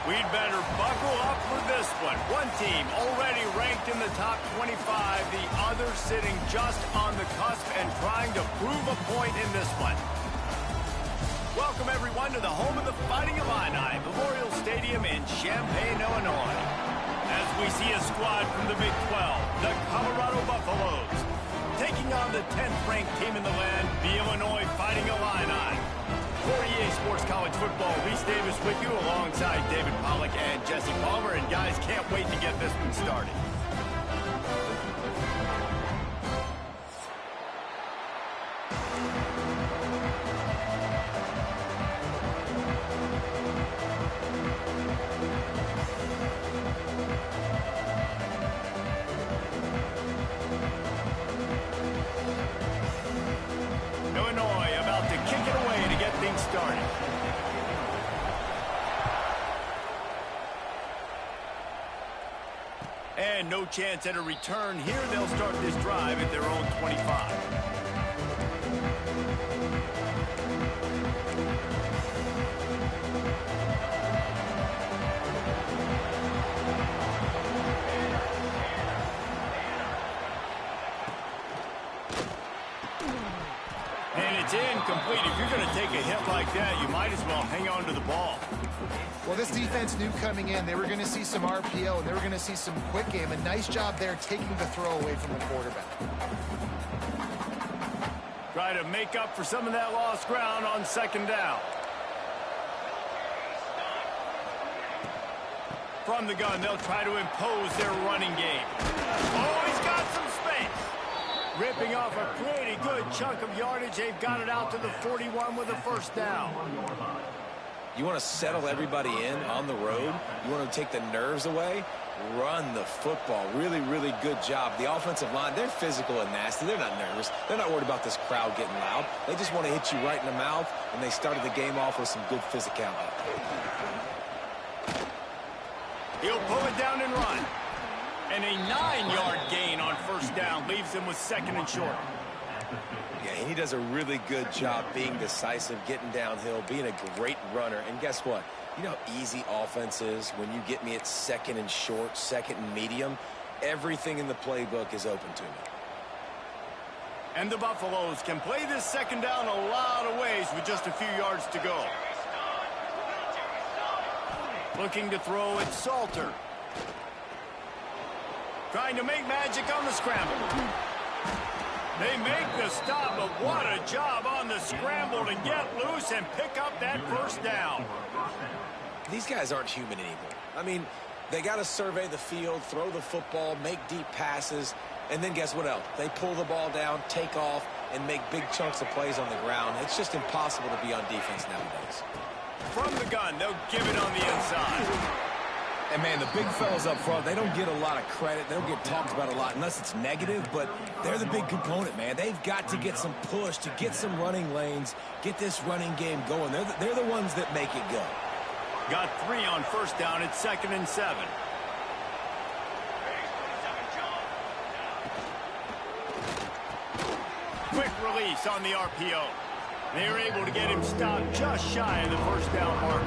We'd better buckle up for this one. One team already ranked in the top 25, the other sitting just on the cusp and trying to prove a point in this one. Welcome, everyone, to the home of the Fighting Illini, Memorial Stadium in Champaign, Illinois. As we see a squad from the Big 12, the Colorado Buffaloes, taking on the 10th-ranked team in the land, the Illinois Fighting Illini. For EA Sports College Football, Reese Davis with you alongside David Pollack and Jesse Palmer. And guys, can't wait to get this one started. Illinois about to kick it away to get things started. And no chance at a return here. They'll start this drive at their own 25. And it's incomplete. If you're going to take a hit like that, you might as well hang on to the ball. Well, this defense knew coming in they were going to see some RPO, and they were going to see some quick game. A nice job there taking the throw away from the quarterback. Try to make up for some of that lost ground on second down. From the gun, they'll try to impose their running game. Oh, he's got some space. Ripping off a pretty good chunk of yardage. They've got it out to the 41 with a first down. You want to settle everybody in on the road? You want to take the nerves away? Run the football. Really, really good job. The offensive line, they're physical and nasty. They're not nervous. They're not worried about this crowd getting loud. They just want to hit you right in the mouth, and they started the game off with some good physicality. He'll pull it down and run. And a 9-yard gain on first down leaves him with second and short. Yeah, he does a really good job being decisive, getting downhill, being a great runner. And guess what? You know how easy offense is when you get me at second and short, second and medium? Everything in the playbook is open to me. And the Buffaloes can play this second down a lot of ways with just a few yards to go. Looking to throw it, Salter. Trying to make magic on the scramble. They make the stop, but what a job on the scramble to get loose and pick up that first down. These guys aren't human anymore. I mean, they got to survey the field, throw the football, make deep passes, and then guess what else? They pull the ball down, take off, and make big chunks of plays on the ground. It's just impossible to be on defense nowadays. From the gun, they'll give it on the inside. And, man, the big fellas up front, they don't get a lot of credit. They don't get talked about a lot unless it's negative, but they're the big component, man. They've got to get some push, to get some running lanes, get this running game going. They're the ones that make it go. Got 3 on first down at 2nd and 7. Quick release on the RPO. They're able to get him stopped just shy of the first down mark.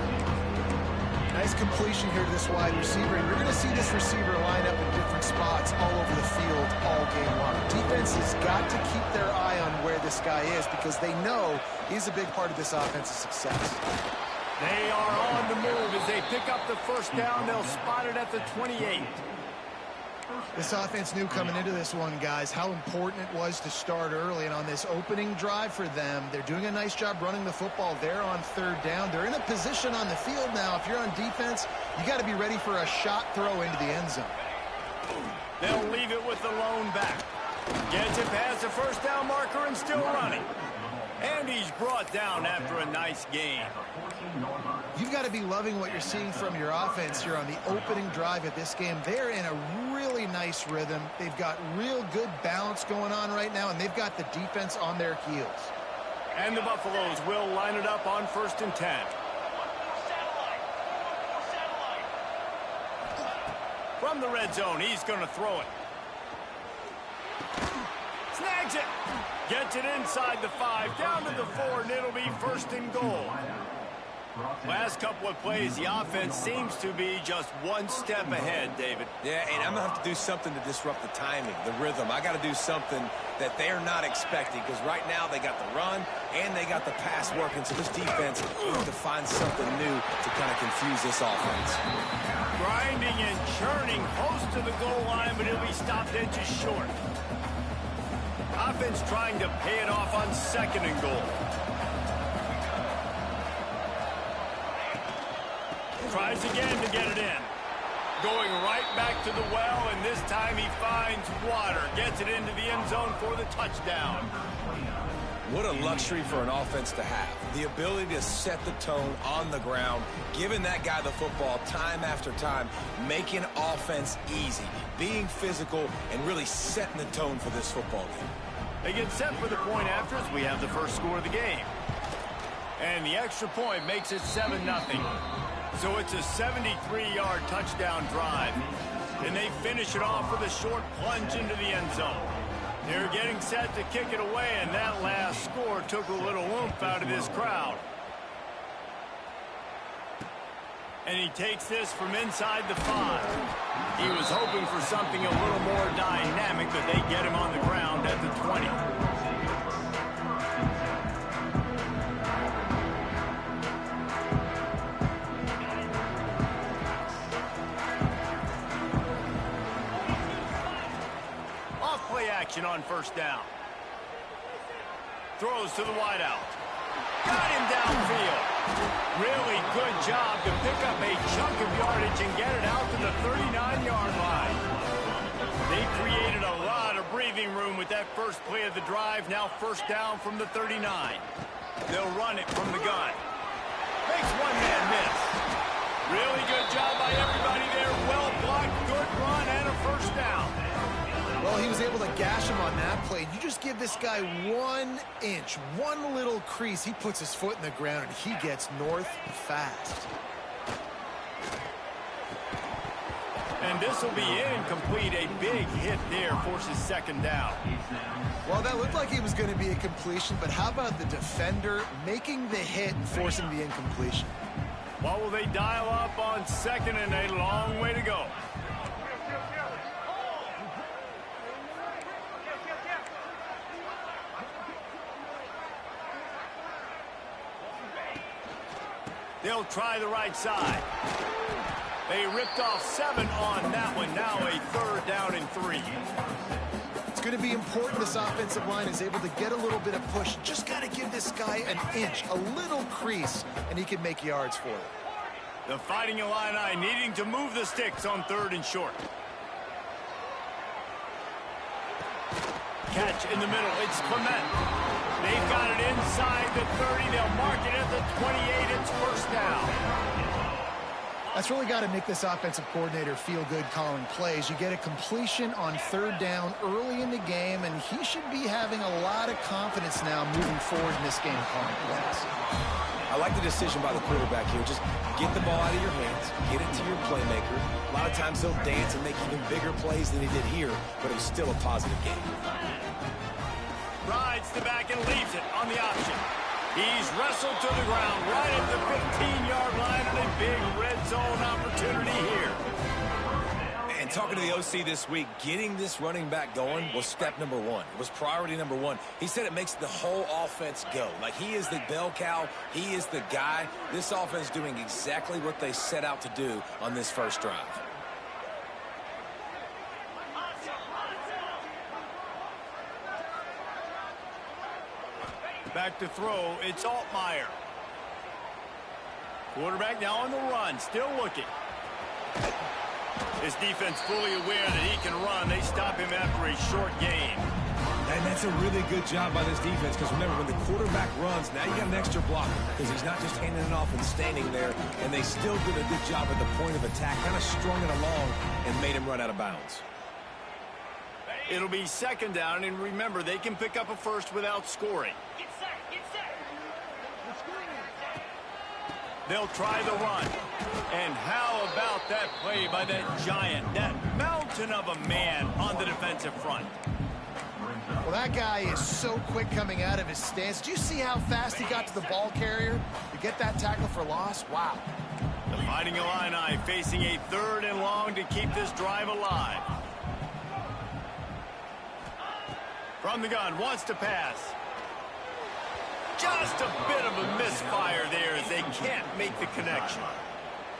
Nice completion here to this wide receiver. And you're going to see this receiver line up in different spots all over the field all game long. Defense has got to keep their eye on where this guy is because they know he's a big part of this offense's success. They are on the move as they pick up the first down. They'll spot it at the 28. This offense knew coming into this one, guys, how important it was to start early. And on this opening drive for them, they're doing a nice job running the football. They're on third down. They're in a position on the field now. If you're on defense, you got to be ready for a shot throw into the end zone. They'll leave it with the lone back. Gets it past the first down marker and still running. And he's brought down after a nice gain. You've got to be loving what you're seeing from your offense here on the opening drive of this game. They're in a really nice rhythm. They've got real good balance going on right now, and they've got the defense on their heels. And the Buffaloes will line it up on 1st and 10. From the red zone, he's going to throw it. Snags it. Gets it inside the 5, down to the 4, and it'll be 1st and goal. Last couple of plays, the offense seems to be just one step ahead, David. Yeah, and I'm going to have to do something to disrupt the timing, the rhythm. I got to do something that they're not expecting, because right now they got the run and they got the pass working, so this defense needs to find something new to kind of confuse this offense. Grinding and churning close to the goal line, but he'll be stopped inches short. Offense trying to pay it off on 2nd and goal. Tries again to get it in. Going right back to the well, and this time he finds water. Gets it into the end zone for the touchdown. What a luxury for an offense to have. The ability to set the tone on the ground, giving that guy the football time after time, making offense easy, being physical, and really setting the tone for this football game. They get set for the point after as we have the first score of the game. And the extra point makes it 7-0. So it's a 73-yard touchdown drive. And they finish it off with a short plunge into the end zone. They're getting set to kick it away, and that last score took a little oomph out of this crowd. And he takes this from inside the 5. He was hoping for something a little more dynamic, but they get him on the ground at the 20. Action on 1st down. Throws to the wideout. Got him downfield. Really good job to pick up a chunk of yardage and get it out to the 39-yard line. They created a lot of breathing room with that first play of the drive. Now 1st down from the 39. They'll run it from the gun. Makes one man miss. Really good job by everybody there. Well blocked, good run, and a 1st down. Well, he was able to gash him on that play. You just give this guy 1 inch, one little crease. He puts his foot in the ground, and he gets north fast. And this will be incomplete. A big hit there forces 2nd down. Well, that looked like it was going to be a completion, but how about the defender making the hit and forcing the incompletion? What will they dial up on 2nd and a long way to go? They'll try the right side. They ripped off 7 on that one. Now a 3rd down and 3. It's going to be important this offensive line is able to get a little bit of push. Just got to give this guy an inch, a little crease, and he can make yards for it. The Fighting Illini needing to move the sticks on 3rd and short. Catch in the middle. It's Clement. They've got it inside the 30. They'll mark it at the 28. It's 1st down. That's really got to make this offensive coordinator feel good calling plays. You get a completion on 3rd down early in the game, and he should be having a lot of confidence now moving forward in this game calling plays. I like the decision by the quarterback here. Just get the ball out of your hands, get it to your playmaker. A lot of times he'll dance and make even bigger plays than he did here, but it was still a positive game. Rides the back and leaves it on the option. He's wrestled to the ground right at the 15-yard line, and a big red zone opportunity here. And talking to the OC this week, getting this running back going was step number 1. It was priority number 1. He said it makes the whole offense go. Like, he is the bell cow. He is the guy. This offense doing exactly what they set out to do on this first drive. Back to throw, it's Altmaier. Quarterback now on the run, still looking. His defense fully aware that he can run. They stop him after a short gain. And that's a really good job by this defense, because remember, when the quarterback runs, now you got an extra blocker, because he's not just handing it off and standing there, and they still did a good job at the point of attack, kind of strung it along and made him run out of bounds. It'll be 2nd down, and remember, they can pick up a first without scoring. They'll try the run. And how about that play by that giant, that mountain of a man on the defensive front? Well, that guy is so quick coming out of his stance. Do you see how fast he got to the ball carrier to get that tackle for loss? Wow. The Fighting Illini facing a 3rd and long to keep this drive alive. From the gun, wants to pass. Just a bit of a misfire there as they can't make the connection.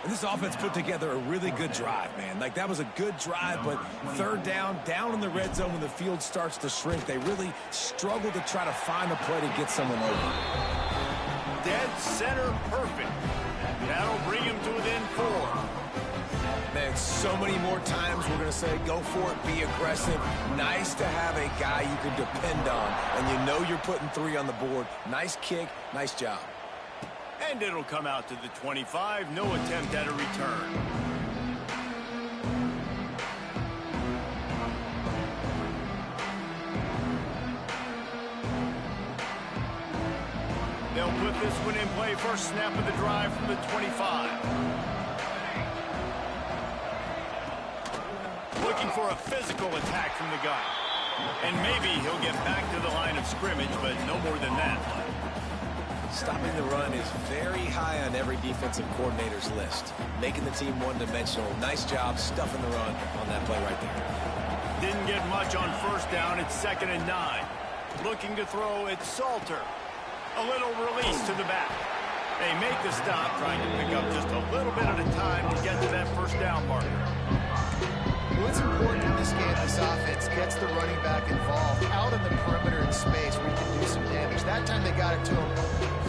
And this offense put together a really good drive, man. Like, that was a good drive, but 3rd down in the red zone when the field starts to shrink, they really struggle to try to find a play to get someone over. Dead center perfect. That'll bring him to within 4. Man, so many more times we're going to say, go for it, be aggressive. Nice to have a guy you can depend on, and you know you're putting 3 on the board. Nice kick, nice job. And it'll come out to the 25. No attempt at a return. They'll put this one in play. First snap of the drive from the 25. Looking for a physical attack from the gun. And maybe he'll get back to the line of scrimmage, but no more than that. Stopping the run is very high on every defensive coordinator's list. Making the team one-dimensional. Nice job stuffing the run on that play right there. Didn't get much on 1st down. It's 2nd and 9. Looking to throw, it's Salter. A little release to the back. They make the stop, trying to pick up just a little bit at a time to get to that 1st down marker. What's important in this game, this offense gets the running back involved out in the perimeter in space where you can do some damage. That time they got it to him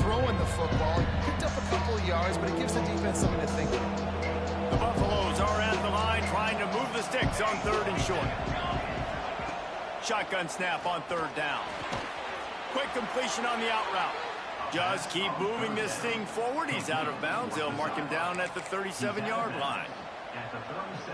throwing the football. Picked up a couple of yards, but it gives the defense something to think about. The Buffaloes are at the line trying to move the sticks on 3rd and short. Shotgun snap on 3rd down. Quick completion on the out route. Just keep moving this thing forward. He's out of bounds. They'll mark him down at the 37-yard line.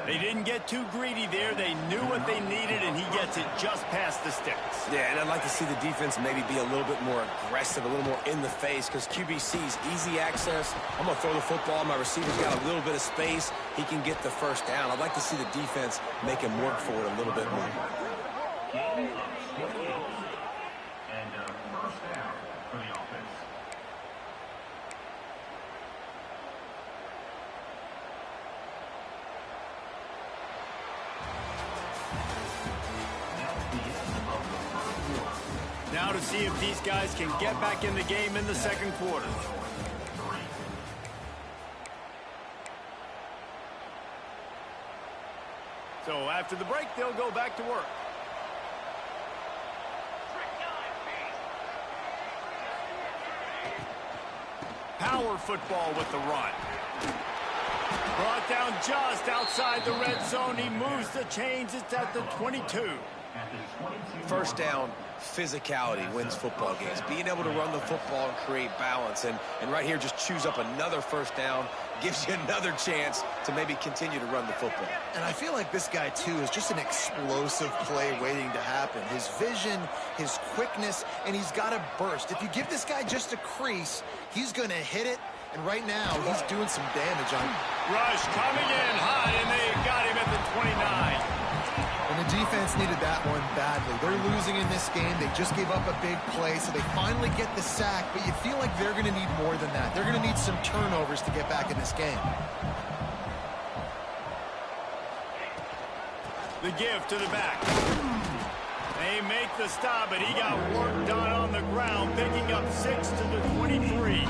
They didn't get too greedy there. They knew what they needed, and he gets it just past the sticks. Yeah, and I'd like to see the defense maybe be a little bit more aggressive, a little more in the face, because QBC's easy access. I'm going to throw the football. My receiver's got a little bit of space. He can get the 1st down. I'd like to see the defense make him work for it a little bit more. Now to see if these guys can get back in the game in the 2nd quarter. So after the break, they'll go back to work. Power football with the run. Brought down just outside the red zone. He moves the chains. It's at the 22. 1st down, physicality wins football games. Being able to run the football and create balance. And right here, just choose up another 1st down. Gives you another chance to maybe continue to run the football. And I feel like this guy, too, is just an explosive play waiting to happen. His vision, his quickness, and he's got a burst. If you give this guy just a crease, he's going to hit it. And right now, he's doing some damage on it. Rush coming in high, and they got him at the 29. And the defense needed that one badly. They're losing in this game. They just gave up a big play, so they finally get the sack, but you feel like they're going to need more than that. They're going to need some turnovers to get back in this game. The give to the back. They make the stop, but he got work done on the ground, picking up 6 to the 23.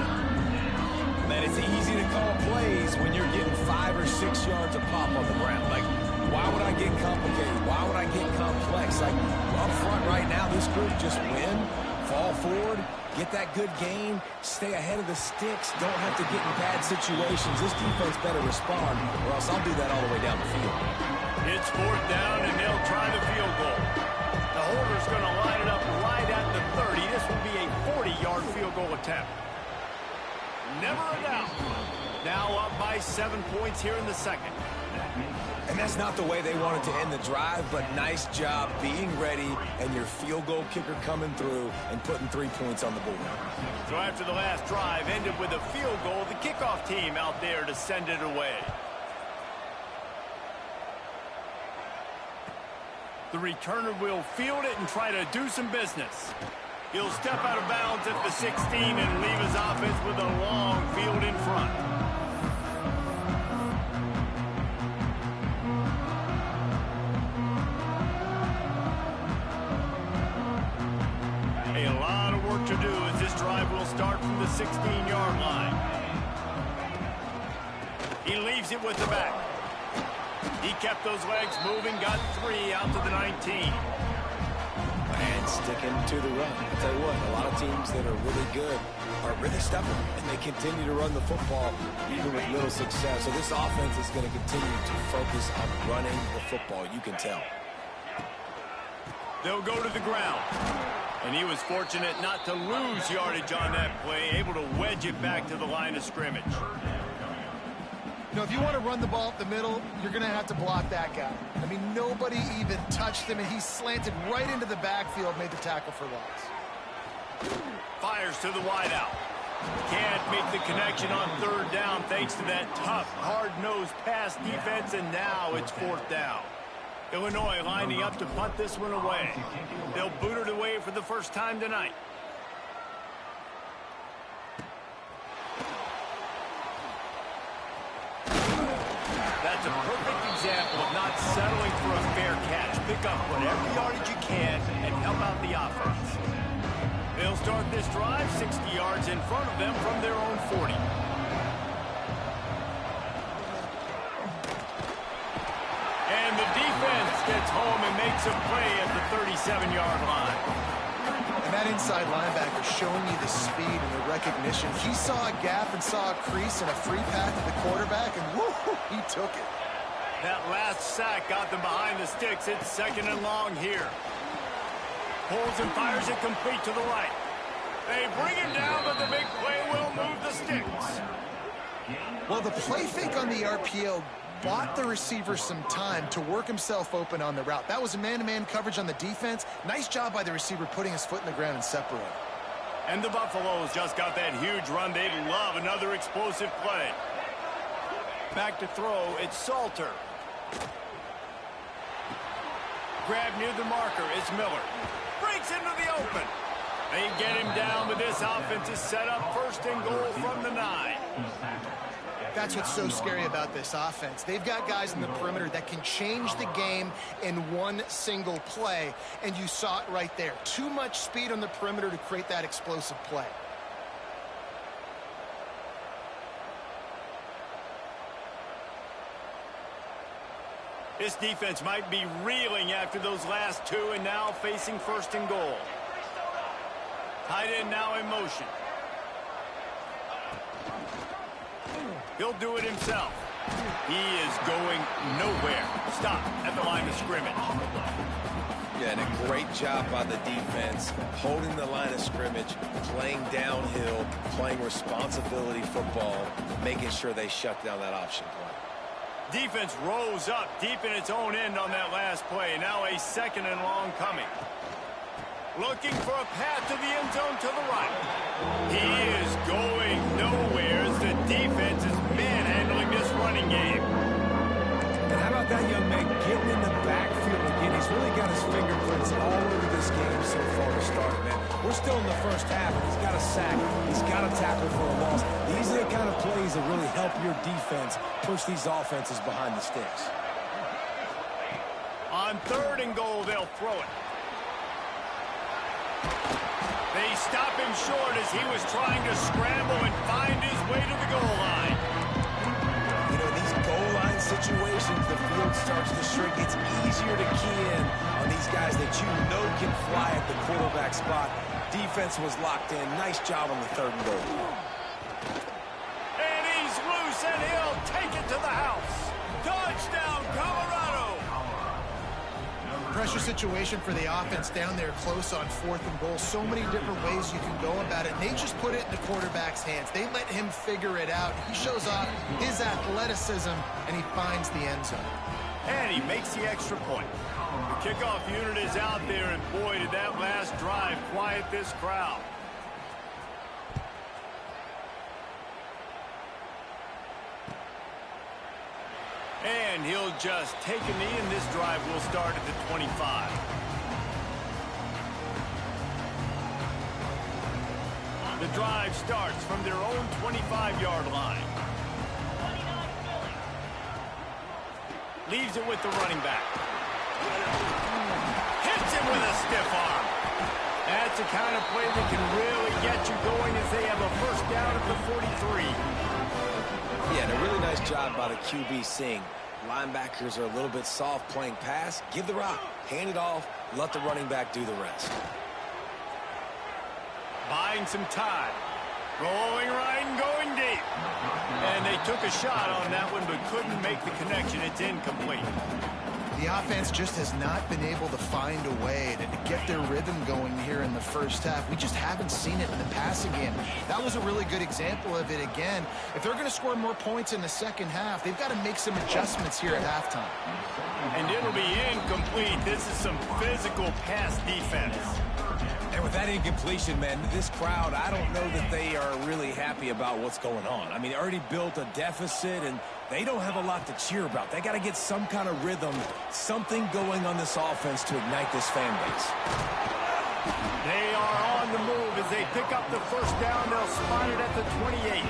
Man, it's easy to call plays when you're getting 5 or 6 yards of pop on the ground. Like, why would I get complicated? Why would I get complex? Like, up front right now, this group just win, fall forward, get that good gain, stay ahead of the sticks, don't have to get in bad situations. This defense better respond, or else I'll do that all the way down the field. It's 4th down, and they'll try the field goal. The holder's going to line it up right at the 30. This will be a 40-yard field goal attempt. Never a doubt. Now up by 7 points here in the 2nd. And that's not the way they wanted to end the drive, but nice job being ready and your field goal kicker coming through and putting 3 points on the board. So after the last drive ended with a field goal, the kickoff team out there to send it away. The returner will field it and try to do some business. He'll step out of bounds at the 16 and leave his offense with a long field in front. A lot of work to do as this drive will start from the 16-yard line. He leaves it with the back. He kept those legs moving, got 3 out to the 19. And sticking to the run. I'll tell you what, a lot of teams that are really good are really stubborn, and they continue to run the football even with little success. So this offense is going to continue to focus on running the football, you can tell. They'll go to the ground. And he was fortunate not to lose yardage on that play, able to wedge it back to the line of scrimmage. You know, if you want to run the ball up the middle, you're going to have to block that guy. I mean, nobody even touched him, and he slanted right into the backfield, made the tackle for loss. Fires to the wideout. Can't make the connection on 3rd down thanks to that tough, hard-nosed pass defense, and now it's 4th down. Illinois lining up to punt this one away. They'll boot it away for the first time tonight. That's a perfect example of not settling for a fair catch. Pick up whatever yardage you can and help out the offense. They'll start this drive 60 yards in front of them from their own 40. And the defense gets home and makes a play at the 37-yard line. And that inside linebacker showing you the speed and the recognition. He saw a gap and saw a crease and a free path to the quarterback, and woo, he took it. That last sack got them behind the sticks. It's 2nd and long here. Pulls and fires it complete to the right. They bring him down, but the big play will move the sticks. Well, the play fake on the RPO bought the receiver some time to work himself open on the route. That was a man-to-man coverage on the defense. Nice job by the receiver putting his foot in the ground and separating. And the Buffaloes just got that huge run. They'd love another explosive play. Back to throw, it's Salter. Grab near the marker, it's Miller. Breaks into the open. They get him down, but this offense is set up 1st and goal from the 9. That's what's so scary about this offense. They've got guys in the perimeter that can change the game in one single play, and you saw it right there. Too much speed on the perimeter to create that explosive play. This defense might be reeling after those last 2 and now facing 1st and goal. Tight end now in motion. He'll do it himself. He is going nowhere. Stop at the line of scrimmage. Yeah, and a great job by the defense, holding the line of scrimmage, playing downhill, playing responsibility football, making sure they shut down that option play. Defense rose up deep in its own end on that last play. Now a 2nd and long coming. Looking for a path to the end zone to the right. He is going nowhere as the defense is manhandling this running game. And how about that young man getting in the backfield again? He's really got his fingerprints all over this game so far to start, man. We're still in the 1st half, and he's got a sack. He's got a tackle for a loss. These are the kind of plays that really help your defense push these offenses behind the sticks. On 3rd and goal, they'll throw it. They stop him short as he was trying to scramble and find his way to the goal line. You know, these goal line situations, the field starts to shrink. It's easier to key in on these guys that you know can fly at the quarterback spot. Defense was locked in. Nice job on the 3rd and goal. And he's loose, and he'll take it to the house. Touchdown, Colorado! Pressure situation for the offense down there close on 4th and goal. So many different ways you can go about it. And they just put it in the quarterback's hands. They let him figure it out. He shows off his athleticism, and he finds the end zone. And he makes the extra point. The kickoff unit is out there, and boy, did that last drive quiet this crowd. And And he'll just take a knee, and this drive will start at the 25. The drive starts from their own 25-yard line. Leaves it with the running back. Hits him with a stiff arm. That's the kind of play that can really get you going as they have a first down at the 43. Yeah, and a really nice job by the QB seeing linebackers are a little bit soft playing pass. Give the rock, hand it off, let the running back do the rest. Buying some time. Rolling right and going deep. And they took a shot on that one but couldn't make the connection. It's incomplete. The offense just has not been able to find a way to get their rhythm going here in the first half. We just haven't seen it in the passing game. That was a really good example of it again. If they're going to score more points in the second half, they've got to make some adjustments here at halftime. And it'll be incomplete. This is some physical pass defense. And with that incompletion, man, this crowd, I don't know that they are really happy about what's going on. I mean, they already built a deficit, and they don't have a lot to cheer about. They got to get some kind of rhythm, something going on this offense to ignite this fan base. They are on the move as they pick up the first down. They'll spot it at the 28.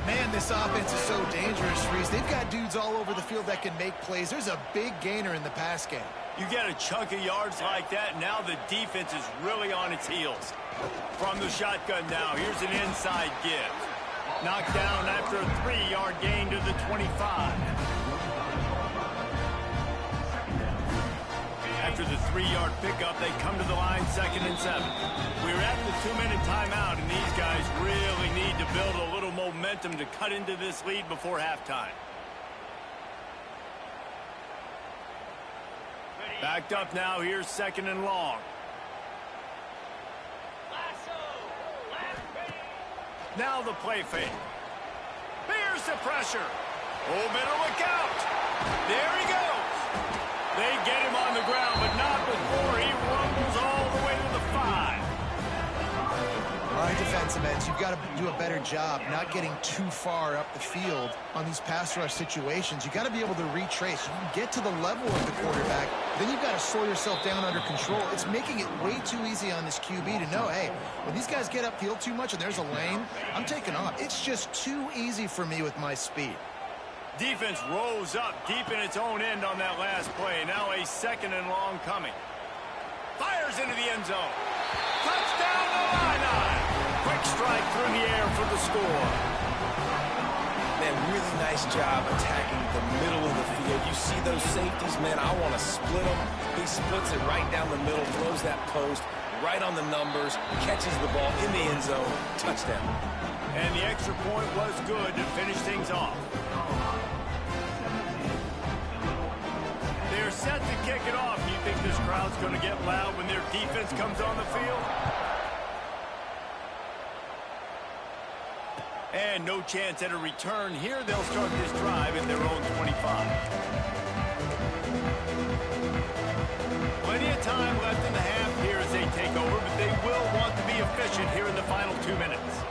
Man, this offense is so dangerous, Reese. They've got dudes all over the field that can make plays. There's a big gainer in the pass game. You get a chunk of yards like that, now the defense is really on its heels. From the shotgun now, here's an inside give. Knocked down after a 3-yard gain to the 25. After the 3-yard pickup, they come to the line 2nd and 7. We're at the 2-minute timeout, and these guys really need to build a little momentum to cut into this lead before halftime. Backed up now, here's 2nd and long. Now the play fake. Here's the pressure. Oh, better look out. There he goes. They get him on the ground, but not before he rumbles all the way to the 5. All right, defensive ends, you've got to do a better job not getting too far up the field on these pass rush situations. You've got to be able to retrace. You can get to the level of the quarterback, then you've got to slow yourself down under control. It's making it way too easy on this QB to know, hey, when these guys get upfield too much and there's a lane, I'm taking off. It's just too easy for me with my speed. Defense rose up deep in its own end on that last play. Now a 2nd and long coming. Fires into the end zone. Touchdown to Illini. Quick strike through the air for the score. Man, really nice job attacking the middle of the field. You see those safeties, man, I want to split them. He splits it right down the middle, throws that post right on the numbers, catches the ball in the end zone. Touchdown. And the extra point was good to finish things off. They're set to kick it off. Do you think this crowd's going to get loud when their defense comes on the field? And no chance at a return here. They'll start this drive at their own 25. Plenty of time left in the half here as they take over, but they will want to be efficient here in the final 2 minutes.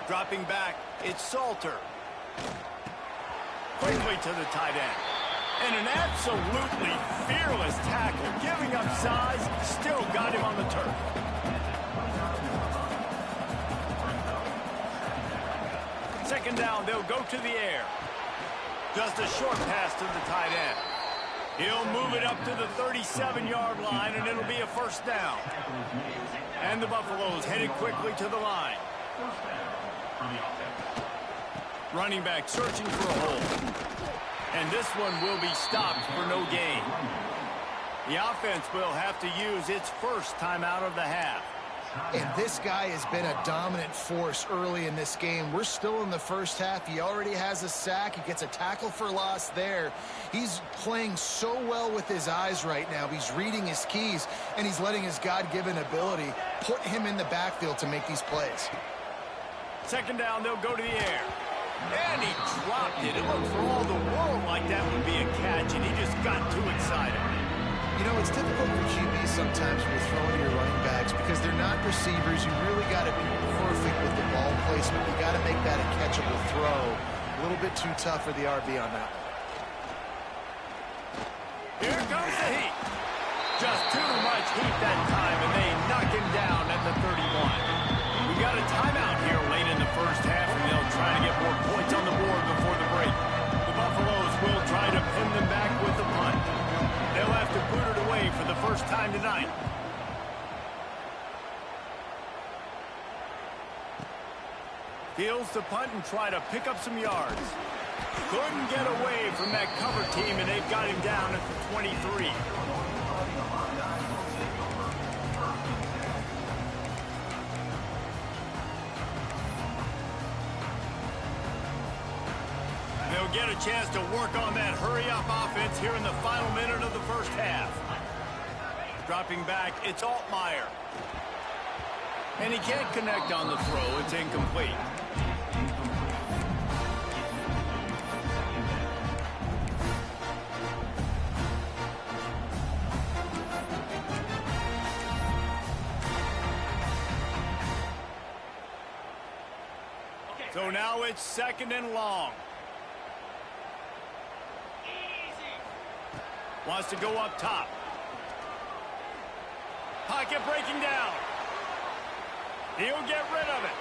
Dropping back, it's Salter. Quickly to the tight end. And an absolutely fearless tackle. Giving up size, still got him on the turf. Second down, they'll go to the air. Just a short pass to the tight end. He'll move it up to the 37-yard line, and it'll be a first down. And the Buffaloes headed quickly to the line. Running back searching for a hole. And this one will be stopped for no gain. The offense will have to use its first timeout of the half. And this guy has been a dominant force early in this game. We're still in the first half. He already has a sack. He gets a tackle for loss there. He's playing so well with his eyes right now. He's reading his keys, and he's letting his God-given ability put him in the backfield to make these plays. Second down, they'll go to the air. And he dropped it. It looked for all the world like that would be a catch, and he just got too excited. You know, it's difficult for QBs sometimes when you're throwing to your running backs because they're not receivers. You really got to be perfect with the ball placement. You got to make that a catchable throw A little bit too tough for the RB on that. Here comes the heat. Just too much heat that time, and they knock him down at the 31. We got a timeout here late in the first half, and they'll try to get more points on the board before the break. The Buffaloes will try to pin them back with the punt. They'll have to boot it away for the first time tonight. Fields the punt and try to pick up some yards. Couldn't get away from that cover team, and they've got him down at the 23. They'll get a chance to work on that hurry-up offense here in the final minute of the first half. Dropping back, it's Altmaier. And he can't connect on the throw. It's incomplete. So now it's 2nd and long. Wants to go up top. Pocket breaking down. He'll get rid of it.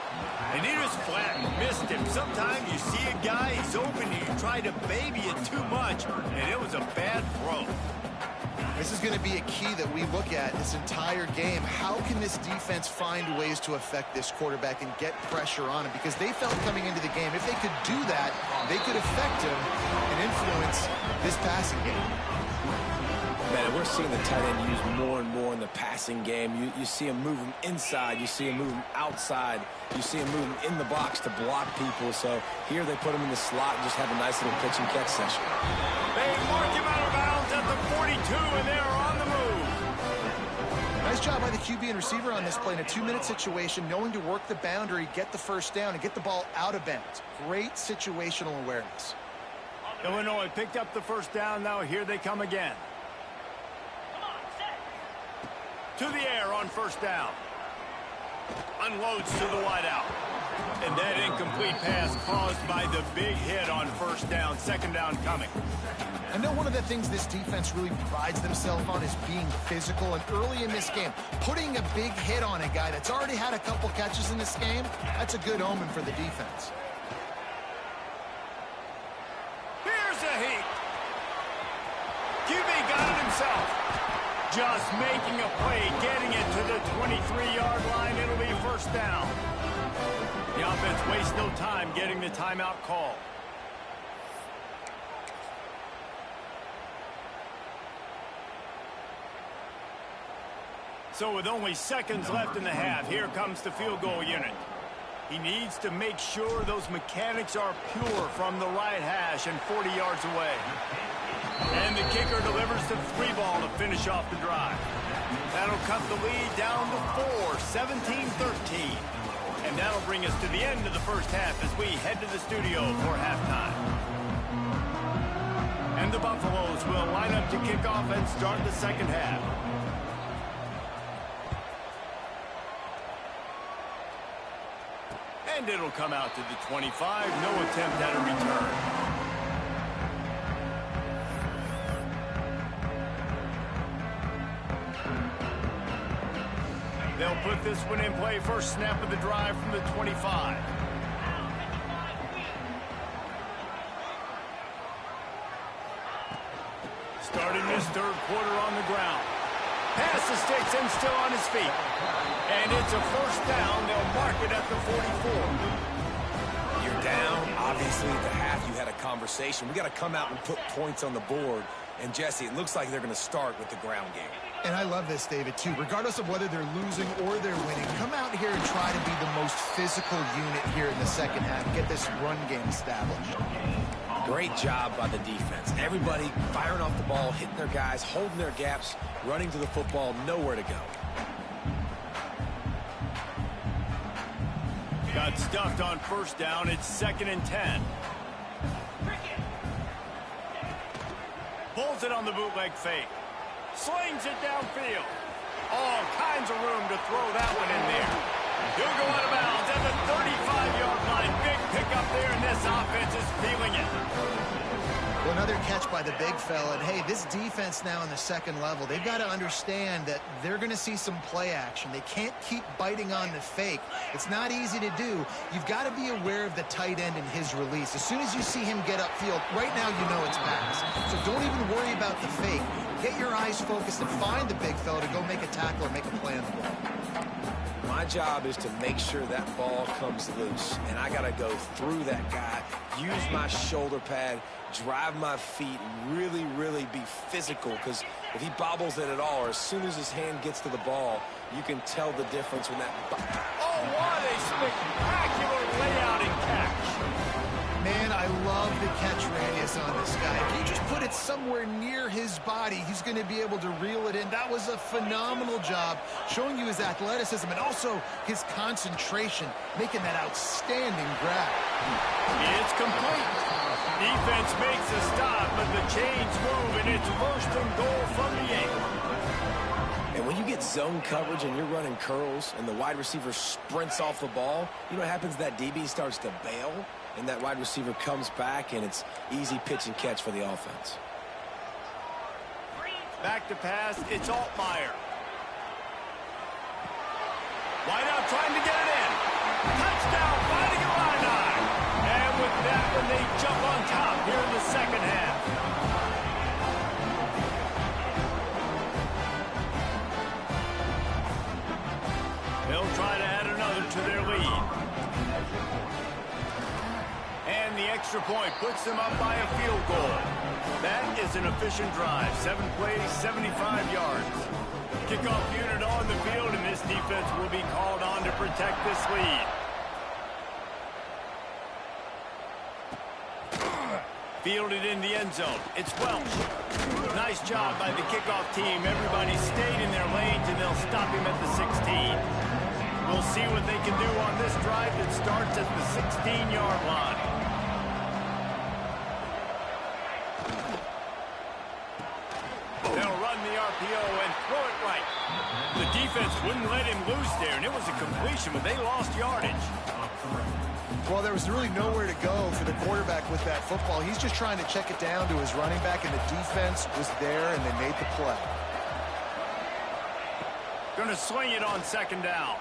And he was flat and missed him. Sometimes you see a guy, he's open, and you try to baby it too much, and it was a bad throw. This is going to be a key that we look at this entire game. How can this defense find ways to affect this quarterback and get pressure on him? Because they felt coming into the game, if they could do that, they could affect him and influence this passing game. Man, we're seeing the tight end used more and more in the passing game. You see him moving inside. You see him moving outside. You see him moving in the box to block people. So here they put him in the slot and just have a nice little pitch and catch session. They mark him out of bounds at the 42, and they're on the move. Nice job by the QB and receiver on this play in a 2-minute situation, knowing to work the boundary, get the first down, and get the ball out of bounds. Great situational awareness. Illinois picked up the first down. Now here they come again. To the air on first down. Unloads to the wideout. And that incomplete pass caused by the big hit on first down. 2nd down coming. I know one of the things this defense really prides themselves on is being physical. And early in this game, putting a big hit on a guy that's already had a couple catches in this game, that's a good omen for the defense. Here's a heat. QB got it himself. Just making a play, getting it to the 23-yard line. It'll be first down. The offense wastes no time getting the timeout call. So with only seconds left in the half, here comes the field goal unit. He needs to make sure those mechanics are pure from the right hash and 40 yards away. And the kicker delivers the 3 ball to finish off the drive. That'll cut the lead down to 4, 17-13. And that'll bring us to the end of the first half as we head to the studio for halftime. And the Buffaloes will line up to kick off and start the second half. And it'll come out to the 25. No attempt at a return. They'll put this one in play. First snap of the drive from the 25. Starting this third quarter on the ground. Pass the sticks and still on his feet. And it's a first down. They'll mark it at the 44. You're down. Obviously, at the half, you had a conversation. We got to come out and put points on the board. And, Jesse, it looks like they're going to start with the ground game. And I love this, David, too. Regardless of whether they're losing or they're winning, come out here and try to be the most physical unit here in the second half. Get this run game established. Great job by the defense. Everybody firing off the ball, hitting their guys, holding their gaps, running to the football, nowhere to go. Got stuffed on first down. It's 2nd and 10. Pulls it on the bootleg fake. Slings it downfield. All kinds of room to throw that one in there. He'll go out of bounds at the 35-yard line. Big pickup there, and this offense is feeling Another catch by the big fella. And, hey, this defense now in the second level, they've got to understand that they're going to see some play action. They can't keep biting on the fake. It's not easy to do. You've got to be aware of the tight end and his release. As soon as you see him get upfield, right now you know it's pass. So don't even worry about the fake. Get your eyes focused and find the big fella to go make a tackle or make a play on the ball. My job is to make sure that ball comes loose, and I got to go through that guy, use my shoulder pad, drive my feet, and really, really be physical, because if he bobbles it at all, or as soon as his hand gets to the ball, you can tell the difference when that... Oh, what a spectacular layout and catch. Man, I love the catch radius on this guy. If you just put it somewhere near his body, he's going to be able to reel it in. That was a phenomenal job, showing you his athleticism and also his concentration, making that outstanding grab. It's complete. Defense makes a stop, but the chains move, and it's first and goal from the 8. And when you get zone coverage and you're running curls and the wide receiver sprints off the ball, you know what happens? That DB starts to bail, and that wide receiver comes back, and it's easy pitch and catch for the offense. Back to pass, it's Altmaier. Wide out trying to get it in. Touchdown, fighting a line. And with that one, they jump on top here in the second half. They'll try to add another to their lead. And the extra point puts them up by a field goal. That is an efficient drive. 7 plays, 75 yards. Kickoff unit on the field, and this defense will be called on to protect this lead. Fielded in the end zone. It's Welch. Nice job by the kickoff team. Everybody stayed in their lanes, and they'll stop him at the 16. We'll see what they can do on this drive that starts at the 16-yard line. They'll run the RPO and throw it right. The defense wouldn't let him loose there, and it was a completion, but they lost yardage. Well, there was really nowhere to go for the quarterback with that football. He's just trying to check it down to his running back, and the defense was there, and they made the play. Going to swing it on second down.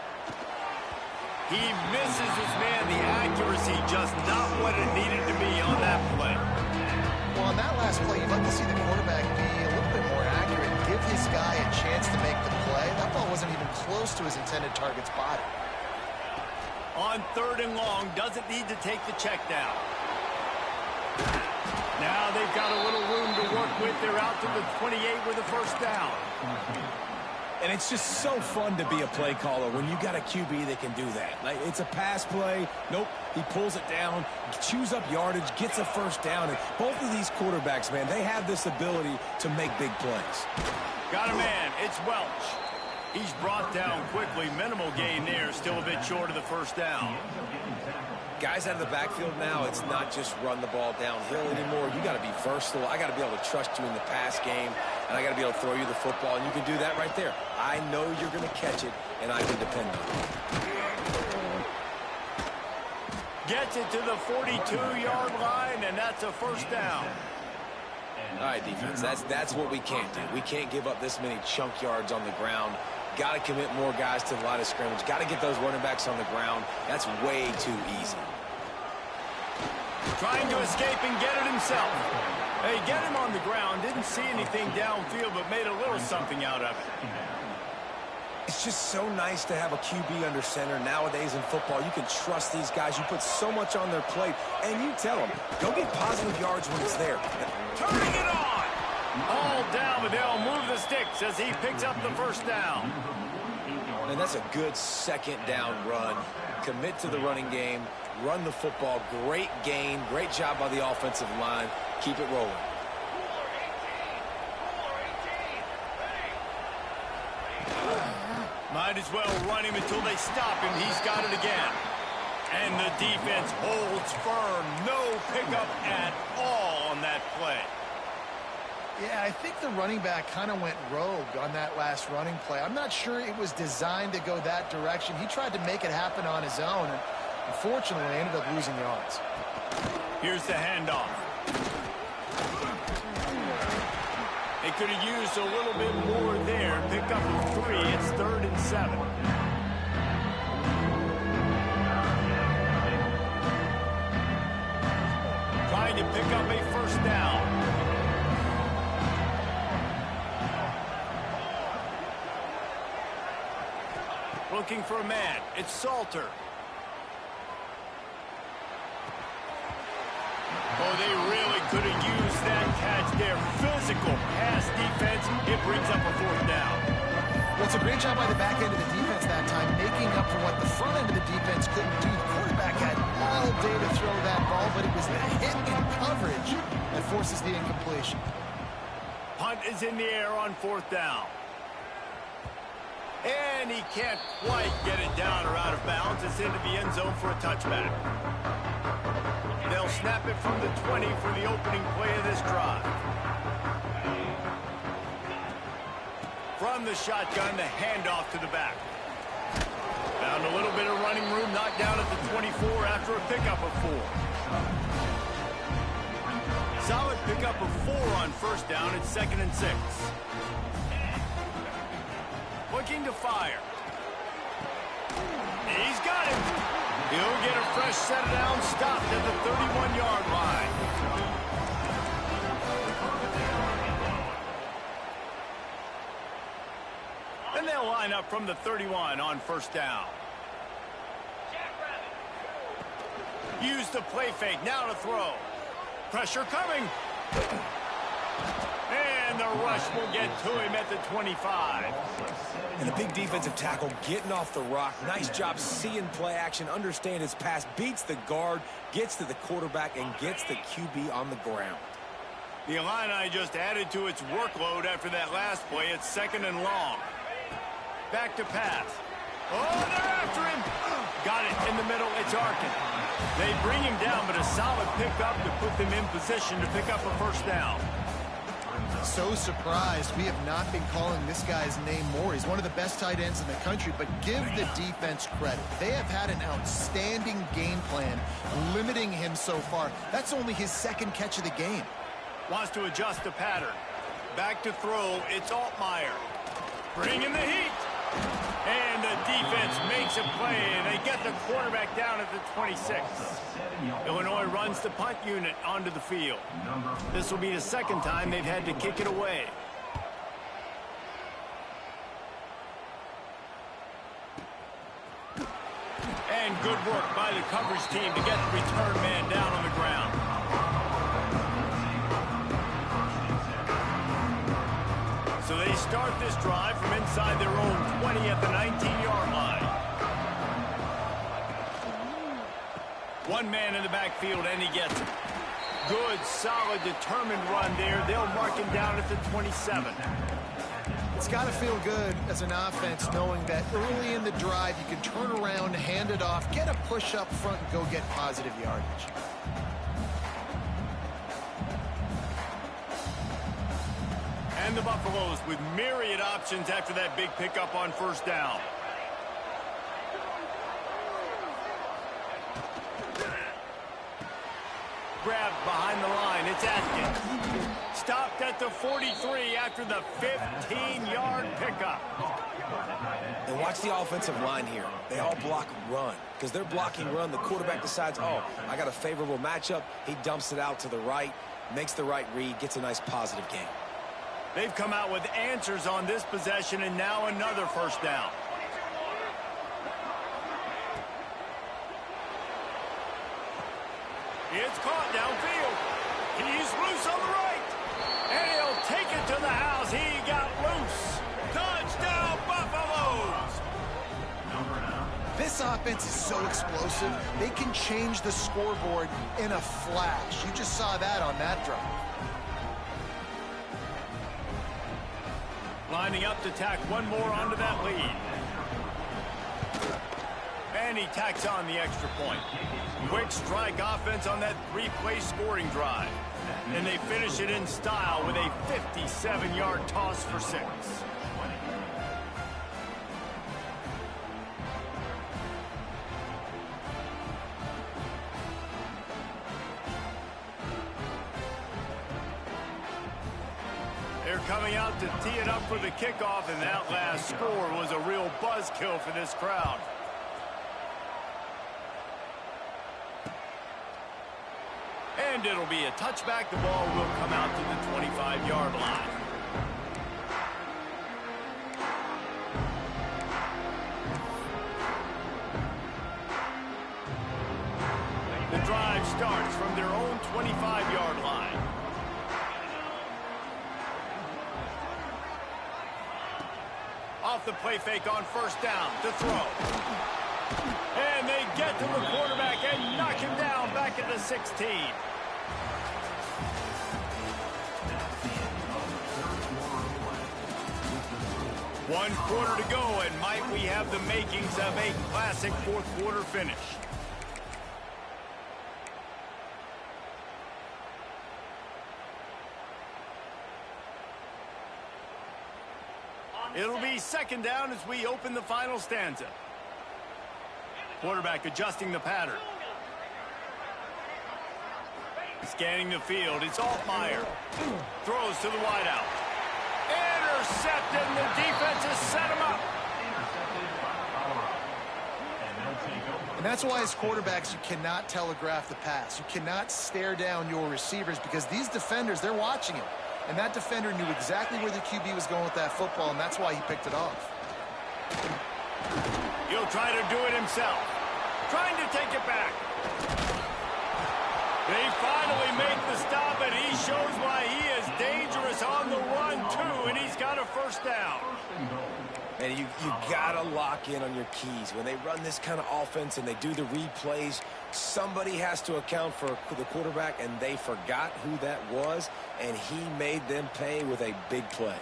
He misses his man. The accuracy just not what it needed to be on that play. Well, on that last play, you'd like to see the quarterback be a little bit more accurate, give his guy a chance to make the play. That ball wasn't even close to his intended target's body. On third and long, doesn't need to take the check down. Now they've got a little room to work with. They're out to the 28 with a first down. And it's just so fun to be a play caller when you got a QB that can do that. Like, it's a pass play. Nope, he pulls it down, chews up yardage, gets a first down. And both of these quarterbacks, man, they have this ability to make big plays. Got a man. It's Welch. He's brought down quickly. Minimal gain there. Still a bit short of the first down. Guys out of the backfield now, it's not just run the ball downhill anymore. You got to be versatile. I got to be able to trust you in the pass game, and I got to be able to throw you the football, and you can do that right there. I know you're going to catch it, and I can depend on it. Gets it to the 42-yard line, and that's a first down. All right, defense, that's what we can't do. We can't give up this many chunk yards on the ground. Got to commit more guys to the line of scrimmage. Got to get those running backs on the ground. That's way too easy. Trying to escape and get it himself. Hey, get him on the ground. Didn't see anything downfield, but made a little something out of it. It's just so nice to have a QB under center. Nowadays in football, you can trust these guys. You put so much on their plate, and you tell them, go get positive yards when it's there. Turning it on! All down, but they'll move the sticks as he picks up the first down. And that's a good second down run. Commit to the running game. Run the football. Great gain. Great job by the offensive line. Keep it rolling. Might as well run him until they stop him. He's got it again. And the defense holds firm. No pickup at all on that play. Yeah, I think the running back kind of went rogue on that last running play. I'm not sure it was designed to go that direction. He tried to make it happen on his own, and unfortunately ended up losing yards. Here's the handoff. They could have used a little bit more there. Picked up a 3. It's 3rd and 7. Trying to pick up a first down. Looking for a man. It's Salter. Oh, they really could have used that catch there. Physical pass defense. It brings up a 4th down. Well, it's a great job by the back end of the defense that time, making up for what the front end of the defense couldn't do. The quarterback had all day to throw that ball, but it was the hit in coverage that forces the incompletion. Punt is in the air on 4th down. And he can't quite get it down or out of bounds. It's into the end zone for a touchback. They'll snap it from the 20 for the opening play of this drive. From the shotgun, the handoff to the back. Found a little bit of running room, knocked down at the 24 after a pickup of 4. Solid pickup of 4 on 1st down. It's 2nd and 6. Looking to fire. He's got it. He'll get a fresh set down, stopped at the 31-yard line. And they'll line up from the 31 on 1st down. Use the play fake, now to throw. Pressure coming. And the rush will get to him at the 25. And a big defensive tackle getting off the rock. Nice job seeing play action, understand his pass, beats the guard, gets to the quarterback, and gets the QB on the ground. The Illini just added to its workload after that last play. It's 2nd and long. Back to pass. Oh, they're after him. Got it in the middle. It's Arkin. They bring him down, but a solid pickup to put them in position to pick up a 1st down. So surprised we have not been calling this guy's name more. He's one of the best tight ends in the country, but give the defense credit. They have had an outstanding game plan limiting him so far. That's only his 2nd catch of the game. Wants to adjust the pattern. Back to throw. It's Altmaier. Bringing the heat. And the defense makes a play, and they get the quarterback down at the 26. Illinois runs the punt unit onto the field. This will be the 2nd time they've had to kick it away. And good work by the coverage team to get the return man down on the ground. So they start this drive from inside their own 20 at the 19-yard line. One man in the backfield, and he gets it. Good, solid, determined run there. They'll mark him down at the 27. It's got to feel good as an offense knowing that early in the drive you can turn around, hand it off, get a push up front, and go get positive yardage. And the Buffaloes with myriad options after that big pickup on 1st down. Grabbed behind the line. It's Atkins. Stopped at the 43 after the 15-yard pickup. And watch the offensive line here. They all block run. Because they're blocking run, the quarterback decides, oh, I got a favorable matchup. He dumps it out to the right, makes the right read, gets a nice positive gain. They've come out with answers on this possession, and now another 1st down. It's caught downfield. He's loose on the right. And he'll take it to the house. He got loose. Touchdown, Buffaloes! This offense is so explosive, they can change the scoreboard in a flash. You just saw that on that drive. Lining up to tack one more onto that lead. And he tacks on the extra point. Quick strike offense on that 3-play scoring drive. And they finish it in style with a 57-yard toss for 6. They're coming out to tee it up for the kickoff, and that last score was a real buzzkill for this crowd. And it'll be a touchback. The ball will come out to the 25-yard line. The drive starts from their own 25-yard line. Off the play fake on first down to throw. And they get to the quarterback and knock him down back at the 16. One quarter to go, and might we have the makings of a classic fourth quarter finish. It'll be second down as we open the final stanza. Quarterback adjusting the pattern. Scanning the field, it's Altmaier. Throws to the wideout. Intercepted, and the defense has set him up. And that's why as quarterbacks, you cannot telegraph the pass. You cannot stare down your receivers because these defenders, they're watching him. And that defender knew exactly where the QB was going with that football, and that's why he picked it off. He'll try to do it himself. Trying to take it back. They finally make the stop, and he shows why he is dangerous on the run, too, and he's got a first down. And you got to lock in on your keys. When they run this kind of offense and they do the replays, somebody has to account for the quarterback, and they forgot who that was, and he made them pay with a big play.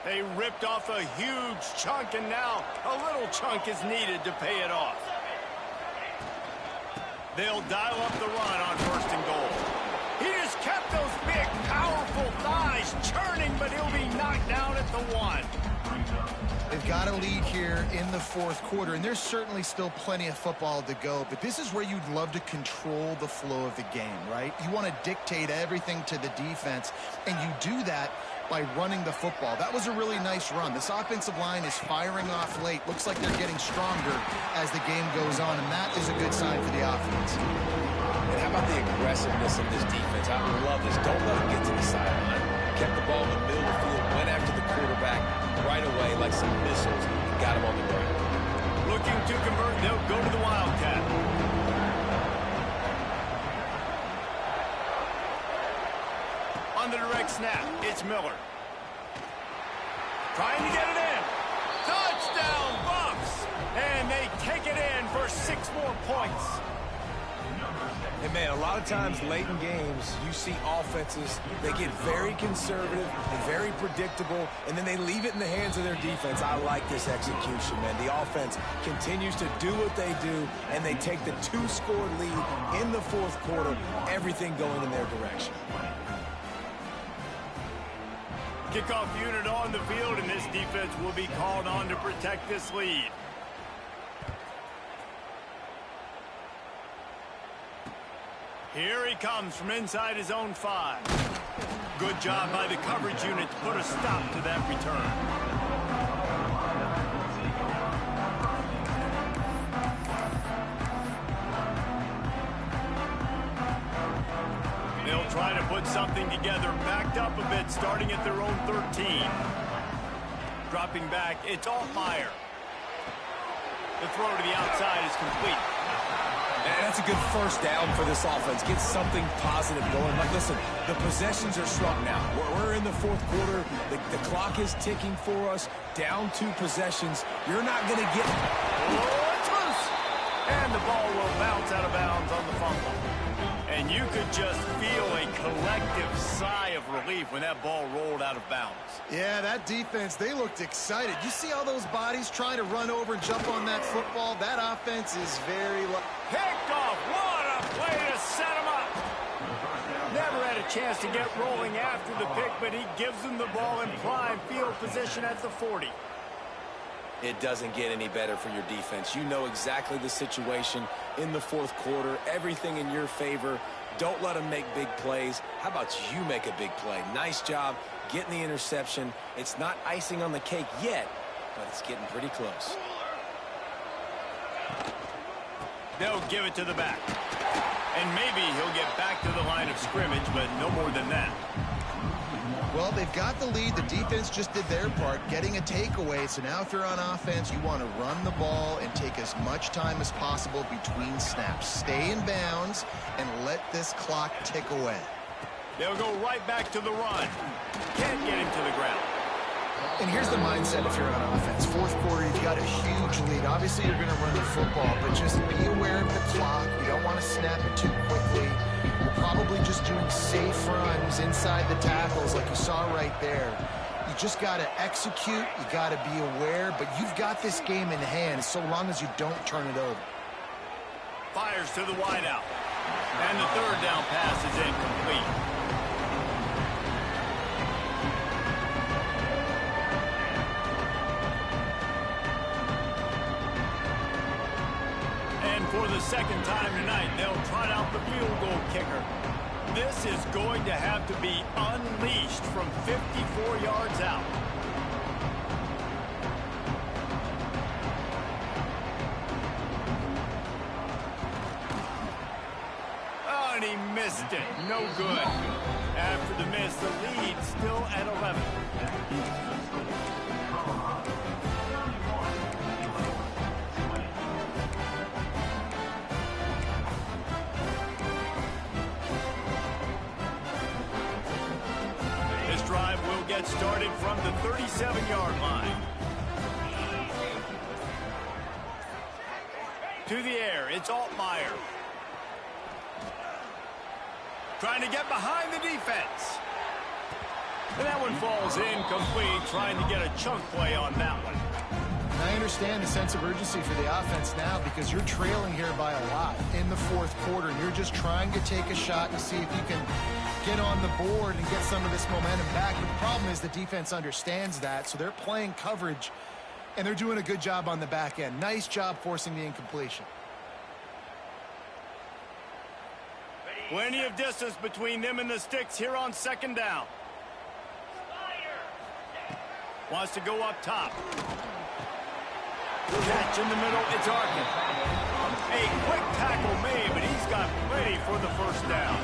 They ripped off a huge chunk, and now a little chunk is needed to pay it off. They'll dial up the run on first and goal. He just kept those big, powerful thighs churning, but he'll be knocked down at the 1. They've got a lead here in the fourth quarter, and there's certainly still plenty of football to go, but this is where you'd love to control the flow of the game, right? You want to dictate everything to the defense, and you do that by running the football. That was a really nice run. This offensive line is firing off late. Looks like they're getting stronger as the game goes on, and that is a good sign for the offense. And how about the aggressiveness of this defense? I love this. Don't let them get to the sideline. Kept the ball in the middle of the field, went after the quarterback right away like some missiles, and got him on the ground. Looking to convert, they'll go to the Wildcat. On the direct snap, it's Miller. Trying to get it in. Touchdown, Buffs! And they take it in for 6 more points. And, man, a lot of times late in games, you see offenses, they get very conservative and very predictable, and then they leave it in the hands of their defense. I like this execution, man. The offense continues to do what they do, and they take the 2-score lead in the fourth quarter, everything going in their direction. Kickoff unit on the field, and this defense will be called on to protect this lead. Here he comes from inside his own 5. Good job by the coverage unit to put a stop to that return. They'll try to put something together, backed up a bit, starting at their own 13. Dropping back, it's Altmaier. The throw to the outside is complete. And that's a good first down for this offense. Get something positive going. Like, listen, the possessions are shrunk now. We're in the fourth quarter. The clock is ticking for us. Down 2 possessions. You're not going to get... Oh, it's loose! And the ball will bounce out of bounds on the fumble. And you could just feel a collective sigh of relief when that ball rolled out of bounds. Yeah, that defense, they looked excited. You see all those bodies trying to run over and jump on that football? That offense is very low. Picked off. What a play to set him up. Never had a chance to get rolling after the pick, but he gives them the ball in prime field position at the 40. It doesn't get any better for your defense. You know exactly the situation in the fourth quarter. Everything in your favor. Don't let them make big plays. How about you make a big play? Nice job getting the interception. It's not icing on the cake yet, but it's getting pretty close. They'll give it to the back. And maybe he'll get back to the line of scrimmage, but no more than that. Well, they've got the lead. The defense just did their part, getting a takeaway. So now if you're on offense, you want to run the ball and take as much time as possible between snaps. Stay in bounds and let this clock tick away. They'll go right back to the run. Can't get him to the ground. And here's the mindset if you're on offense. Fourth quarter, you've got a huge lead. Obviously, you're going to run the football, but just be aware of the clock. You don't want to snap it too quickly. You're probably just doing safe runs inside the tackles like you saw right there. You just got to execute. You got to be aware, but you've got this game in hand so long as you don't turn it over. Fires to the wideout. And the third down pass is incomplete. For the second time tonight, they'll trot out the field goal kicker. This is going to have to be unleashed from 54 yards out. Oh, and he missed it. No good. After the miss, the lead still at 11. Get started from the 37-yard line. To the air, it's Altmaier. Trying to get behind the defense. And that one falls incomplete, trying to get a chunk play on that one. I understand the sense of urgency for the offense now because you're trailing here by a lot in the fourth quarter, and you're just trying to take a shot and see if you can get on the board and get some of this momentum back. But the problem is the defense understands that, so they're playing coverage, and they're doing a good job on the back end. Nice job forcing the incompletion. Plenty of distance between them and the sticks here on second down. Wants to go up top. Catch in the middle, it's Arkin. A quick tackle made, but he's got plenty for the first down.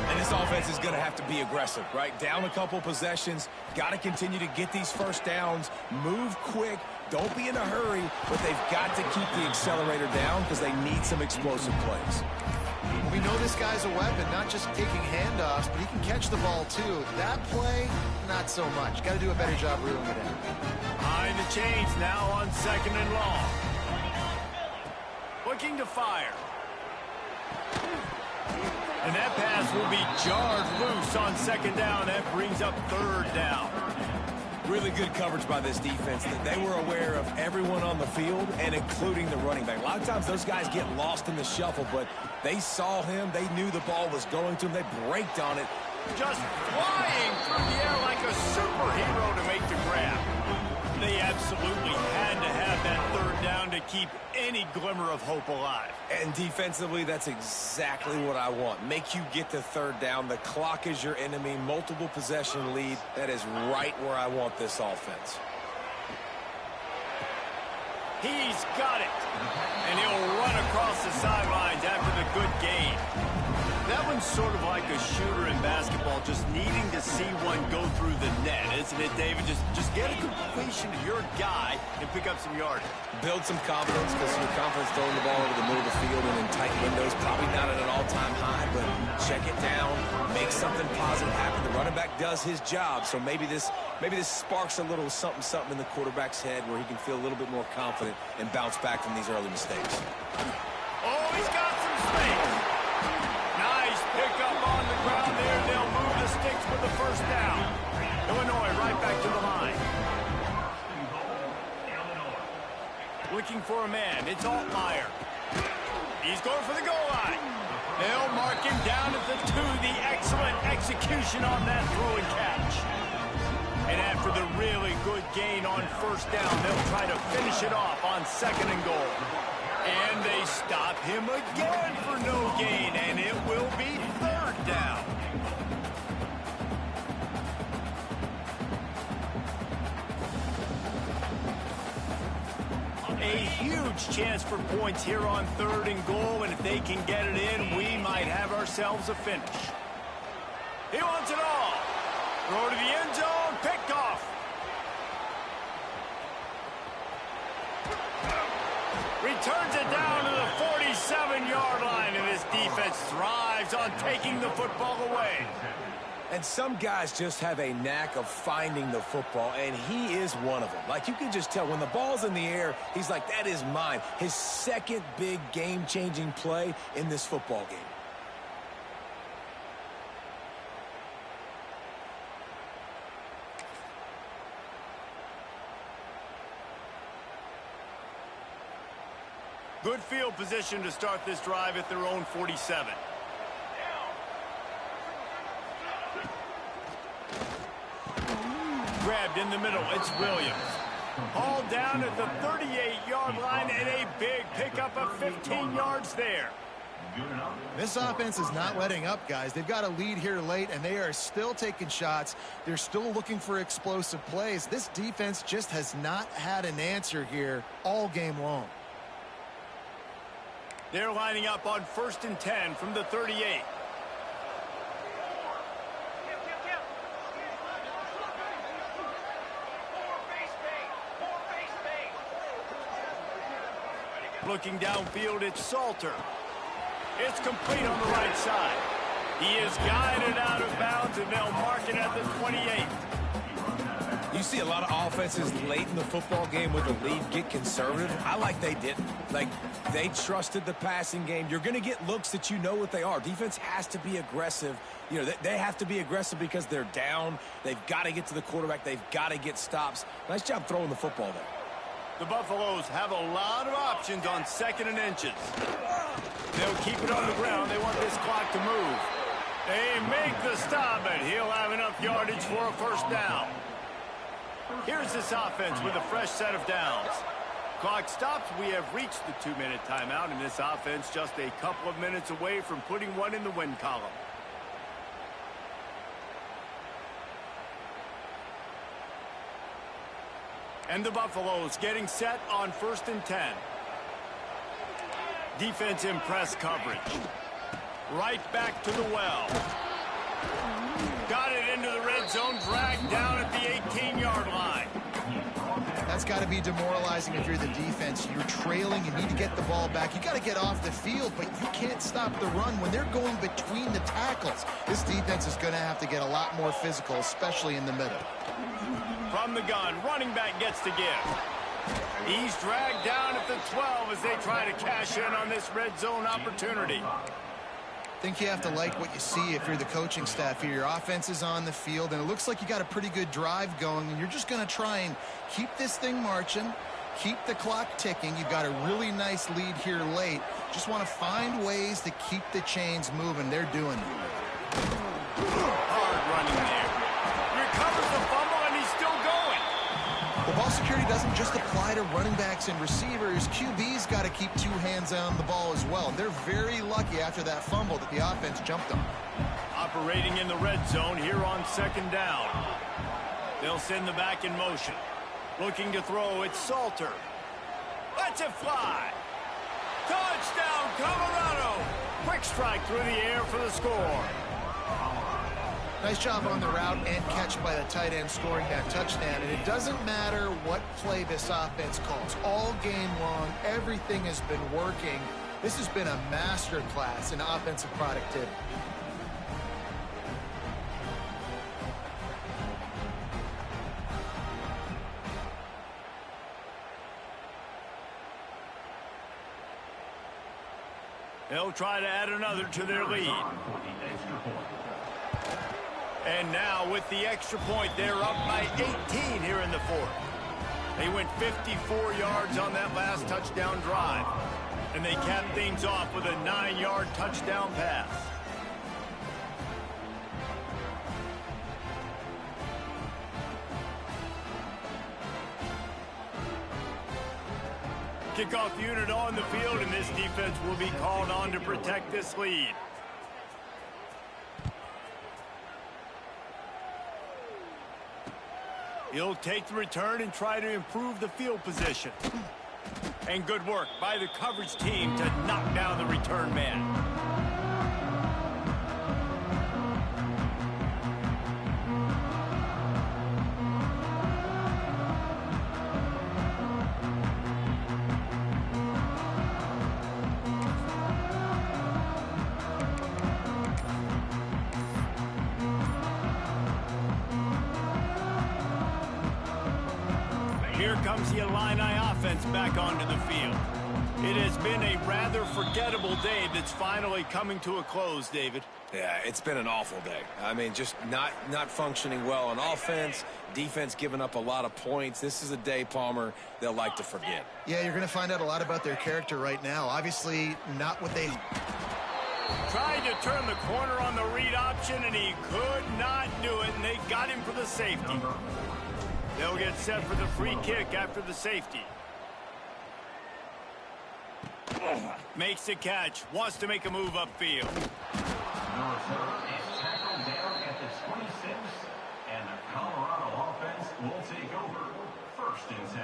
And this offense is going to have to be aggressive, right? Down a couple possessions, got to continue to get these first downs, move quick, don't be in a hurry, but they've got to keep the accelerator down because they need some explosive plays. We know this guy's a weapon, not just taking handoffs, but he can catch the ball too. That play, not so much. Got to do a better job reeling it in. Behind the chains now on second and long. Looking to fire. And that pass will be jarred loose on second down. That brings up third down. Really good coverage by this defense. They were aware of everyone on the field and including the running back. A lot of times those guys get lost in the shuffle, but they saw him. They knew the ball was going to him. They braked on it. Just flying through the air like a superhero to make the grab. They absolutely had to have that third down to keep any glimmer of hope alive. And defensively, that's exactly what I want. Make you get the third down. The clock is your enemy. Multiple possession lead. That is right where I want this offense. He's got it. And he'll run across the sidelines after the good gain. That one's sort of like a shooter in basketball, just needing to see one go through the net, isn't it, David? Just get a completion to your guy and pick up some yardage. Build some confidence, because your confidence throwing the ball over the middle of the field and in tight windows, probably not at an all-time high, but check it down, make something positive happen. The running back does his job, so maybe this sparks a little something in the quarterback's head where he can feel a little bit more confident and bounce back from these early mistakes. Oh, he's got some space. Nice pick up on the ground there. They'll move the sticks for the first down. Illinois right back to the line. Looking for a man. It's Altmaier. He's going for the goal line. They'll mark him down at the 2. The excellent execution on that throw and catch. And after the really good gain on first down, they'll try to finish it off on second and goal. And they stop him again for no gain, and it will be third down. A huge chance for points here on 3rd and goal, and if they can get it in, we might have ourselves a finish. He wants it all. Throw to the end zone, picked off. Returns it down to the 47-yard line, and this defense thrives on taking the football away. And some guys just have a knack of finding the football, and he is one of them. Like, you can just tell when the ball's in the air, he's like, that is mine. His second big game-changing play in this football game. Good field position to start this drive at their own 47. Grabbed in the middle, it's Williams. Hauled down at the 38-yard line, and a big pickup of 15 yards there. This offense is not letting up, guys. They've got a lead here late, and they are still taking shots. They're still looking for explosive plays. This defense just has not had an answer here all game long. They're lining up on 1st and 10 from the 38. Looking downfield, it's Salter. It's complete on the right side. He is guided out of bounds, and they'll mark it at the 28. You see a lot of offenses late in the football game with the lead get conservative. I like they didn't. Like, they trusted the passing game. You're going to get looks that you know what they are. Defense has to be aggressive. You know, they have to be aggressive because they're down. They've got to get to the quarterback. They've got to get stops. Nice job throwing the football there. The Buffaloes have a lot of options on 2nd and inches. They'll keep it on the ground. They want this clock to move. They make the stop, and he'll have enough yardage for a 1st down. Here's this offense with a fresh set of downs. Clock stops. We have reached the 2-minute timeout, and this offense just a couple of minutes away from putting one in the win column. And the Buffaloes getting set on 1st and 10. Defense in press coverage. Right back to the well. Got it into the red zone, dragged down at the 18-yard line. That's got to be demoralizing if you're the defense. You're trailing. You need to get the ball back. You got to get off the field, but you can't stop the run when they're going between the tackles. This defense is going to have to get a lot more physical, especially in the middle. From the gun, running back gets to give. He's dragged down at the 12 as they try to cash in on this red zone opportunity. I think you have to like what you see if you're the coaching staff here. Your offense is on the field, and it looks like you got a pretty good drive going, and you're just going to try and keep this thing marching, keep the clock ticking. You've got a really nice lead here late. Just want to find ways to keep the chains moving. They're doing it. Hard running there. Recovers the fumble, and he's still going. Well, ball security doesn't just apply to running backs and receivers. QB's got to keep 2 hands on the ball as well. And they're very lucky after that fumble that the offense jumped on. Operating in the red zone here on 2nd down. They'll send the back in motion. Looking to throw, it's Salter. Lets it fly. Touchdown, Colorado. Quick strike through the air for the score. Nice job on the route and catch by the tight end scoring that touchdown. And it doesn't matter what play this offense calls. All game long, everything has been working. This has been a master class in offensive productivity. They'll try to add another to their lead. And now with the extra point, they're up by 18 here in the 4th. They went 54 yards on that last touchdown drive. And they capped things off with a 9-yard touchdown pass. Kickoff unit on the field, and this defense will be called on to protect this lead. He'll take the return and try to improve the field position. And good work by the coverage team to knock down the return man. Here comes the Illini offense back onto the field. It has been a rather forgettable day that's finally coming to a close, David. Yeah, it's been an awful day. I mean, just not functioning well on offense, defense giving up a lot of points. This is a day, Palmer, they'll like to forget. Yeah, you're going to find out a lot about their character right now. Obviously, not what they... Tried to turn the corner on the read option, and he could not do it, and they got him for the safety. They'll get set for the free kick after the safety. Makes the catch. Wants to make a move upfield. The return is tackled down at the 26, and the Colorado offense will take over. 1st and 10.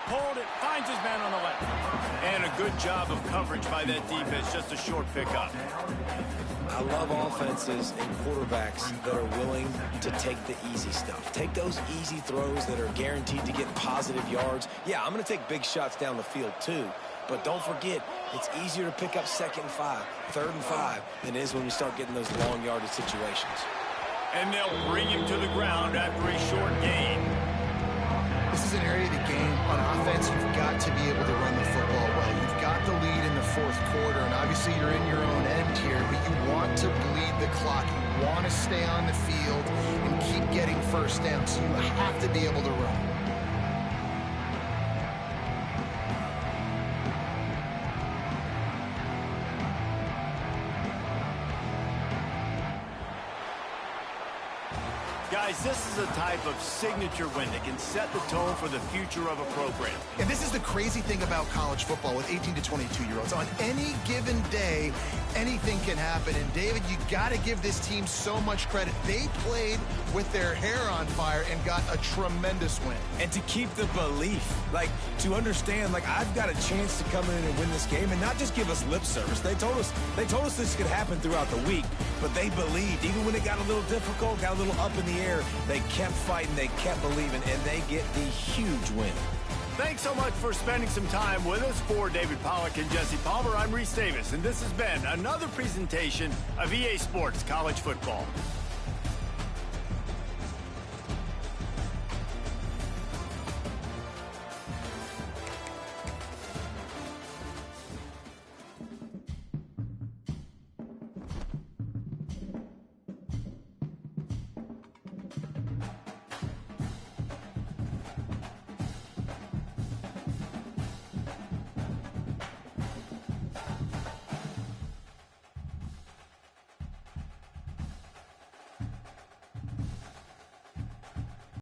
Hold it, finds his man on the left. And a good job of coverage by that defense, just a short pickup. I love offenses and quarterbacks that are willing to take the easy stuff. Take those easy throws that are guaranteed to get positive yards. Yeah, I'm going to take big shots down the field too. But don't forget, it's easier to pick up 2nd and 5, 3rd and 5 than it is when we start getting those long yardage situations. And they'll bring him to the ground after a short gain. This is an area of the game. On offense, you've got to be able to run the football well. You've got the lead in the 4th quarter, and obviously you're in your own end here, but you want to bleed the clock. You want to stay on the field and keep getting first down, so you have to be able to run. Guys, this is a type of signature win that can set the tone for the future of a program. And this is the crazy thing about college football with 18 to 22-year-olds. On any given day, anything can happen. And, David, you got to give this team so much credit. They played with their hair on fire and got a tremendous win. And to keep the belief, like, to understand, like, I've got a chance to come in and win this game and not just give us lip service. They told us this could happen throughout the week, but they believed. Even when it got a little difficult, got a little up in the air, they kept fighting, they kept believing, and they get the huge win. Thanks so much for spending some time with us. For David Pollack and Jesse Palmer, I'm Reese Davis, and this has been another presentation of EA Sports College Football.